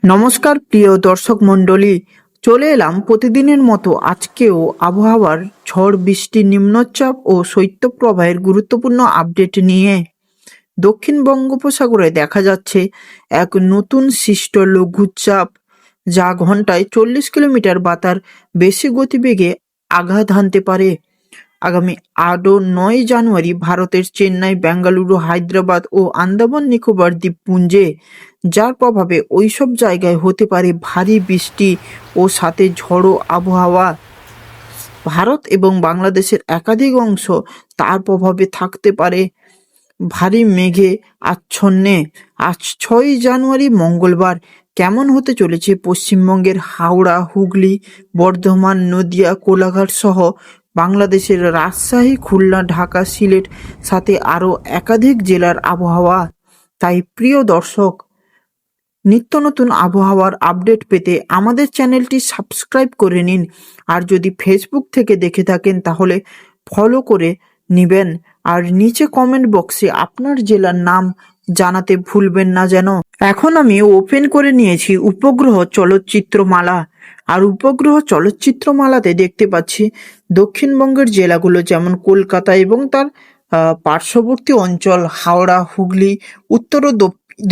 নমস্কার প্রিয় দর্শক মণ্ডলী, চলে এলাম প্রতিদিনের মতো আজকেও আবহাওয়ার ঝড় বৃষ্টি, নিম্নচাপ ও শৈত্যপ্রবাহের গুরুত্বপূর্ণ আপডেট নিয়ে। দক্ষিণ বঙ্গোপসাগরে দেখা যাচ্ছে এক নতুন সৃষ্ট লঘুচাপ, যা ঘন্টায় 40 কিলোমিটার বা তার বেশি গতিবেগে আঘাত হানতে পারে। আগামী 8 ও 9 জানুয়ারি ভারতের চেন্নাই, বেঙ্গালুরু, হায়দ্রাবাদ ও আন্দামান নিকোবর দ্বীপপুঞ্জে, যার প্রভাবে ওইসব জায়গায় হতে পারে ভারী বৃষ্টি ও সাথে ঝড়ো আবহাওয়া। ভারত এবং বাংলাদেশের একাধিক অংশ তার প্রভাবে থাকতে পারে ভারী মেঘে আচ্ছন্নে। আজ 6 জানুয়ারি মঙ্গলবার কেমন হতে চলেছে পশ্চিমবঙ্গের হাওড়া, হুগলি, বর্ধমান, নদিয়া, কোলাঘাট সহ বাংলাদেশের রাজশাহী, খুলনা, ঢাকা, সিলেট সাথে আরও একাধিক জেলার আবহাওয়া। তাই প্রিয় দর্শক, নিত্য নতুন আবহাওয়ার আপডেট পেতে আমাদের চ্যানেলটি সাবস্ক্রাইব করে নিন। আর যদি ফেসবুক থেকে দেখে থাকেন তাহলে ফলো করে নেবেন। আর নিচে কমেন্ট বক্সে আপনার জেলার নাম জানাতে ভুলবেন না যেন। এখন আমি ওপেন করে নিয়েছি উপগ্রহ চলচ্চিত্রমালা। আর উপগ্রহ চলচ্চিত্রমালাতে দেখতে পাচ্ছি দক্ষিণবঙ্গের জেলাগুলো, যেমন কলকাতা এবং তার পার্শ্ববর্তী অঞ্চল হাওড়া, হুগলি, উত্তর ও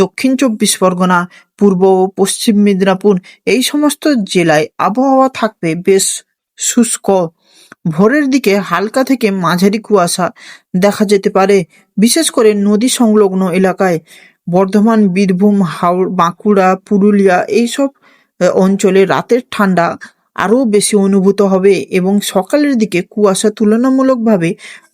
দক্ষিণ 24 পরগনা, পূর্ব ও পশ্চিম মেদিনীপুর, এই সমস্ত জেলায় আবহাওয়া থাকবে বেশ শুষ্ক। ভোরের দিকে হালকা থেকে মাঝারি কুয়াশা দেখা যেতে পারে, বিশেষ করে নদী সংলগ্ন এলাকায়। বর্ধমান, বীরভূম, বাঁকুড়া, পুরুলিয়া এইসব অঞ্চলে রাতের ঠান্ডা আরও বেশি অনুভূত হবে এবং সকালের দিকে কুয়াশা তুলনামূলকভাবে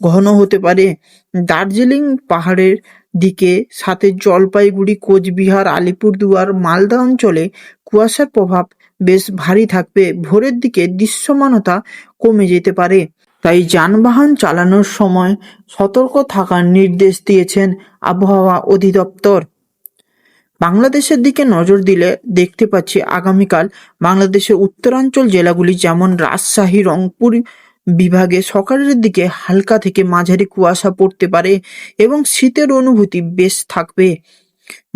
ঘন হতে পারে। দার্জিলিং পাহাড়ের দিকে, সাথে জলপাইগুড়ি, কোচবিহার, আলিপুরদুয়ার, মালদা অঞ্চলে কুয়াশার প্রভাব বেশ ভারী থাকবে। ভোরের দিকে দৃশ্যমানতা কমে যেতে পারে, তাই যানবাহন চালানোর সময় সতর্ক থাকার নির্দেশ দিয়েছেন আবহাওয়া অধিদপ্তর। বাংলাদেশের দিকে নজর দিলে দেখতে পাচ্ছি আগামীকাল বাংলাদেশের উত্তরাঞ্চল জেলাগুলি যেমন রাজশাহী, রংপুর বিভাগে সকালের দিকে হালকা থেকে মাঝারি কুয়াশা পড়তে পারে এবং শীতের অনুভূতি বেশ থাকবে।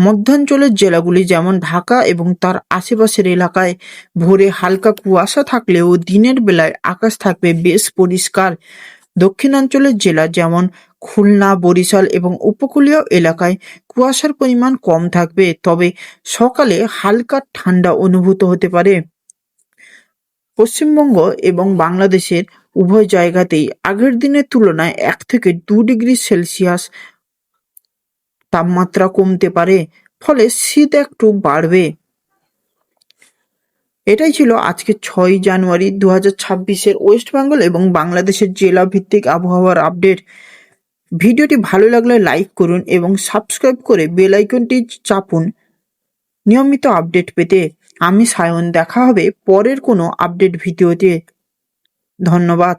মধ্যাঞ্চলের জেলাগুলি যেমন ঢাকা এবং তার আশেপাশের এলাকায় ভোরে হালকা কুয়াশা থাকলেও দিনের বেলায় আকাশ থাকবে বেশ পরিষ্কার। দক্ষিণাঞ্চলের জেলা যেমন খুলনা, বরিশাল এবং উপকূলীয় এলাকায় কুয়াশার পরিমাণ কম থাকবে, তবে সকালে হালকা ঠান্ডা অনুভূত হতে পারে। পশ্চিমবঙ্গ এবং বাংলাদেশের উভয় জায়গাতেই আগের দিনের তুলনায় 1 থেকে 2 ডিগ্রি সেলসিয়াস তাপমাত্রা কমতে পারে, ফলে শীত একটু বাড়বে। এটাই ছিল আজকে 6 জানুয়ারি 2026-এর ওয়েস্ট বেঙ্গল এবং বাংলাদেশের জেলা ভিত্তিক আবহাওয়ার আপডেট। ভিডিওটি ভালো লাগলে লাইক করুন এবং সাবস্ক্রাইব করে বেল আইকনটি চাপুন নিয়মিত আপডেট পেতে। আমি সায়ন, দেখা হবে পরের কোনো আপডেট ভিডিওতে। ধন্যবাদ।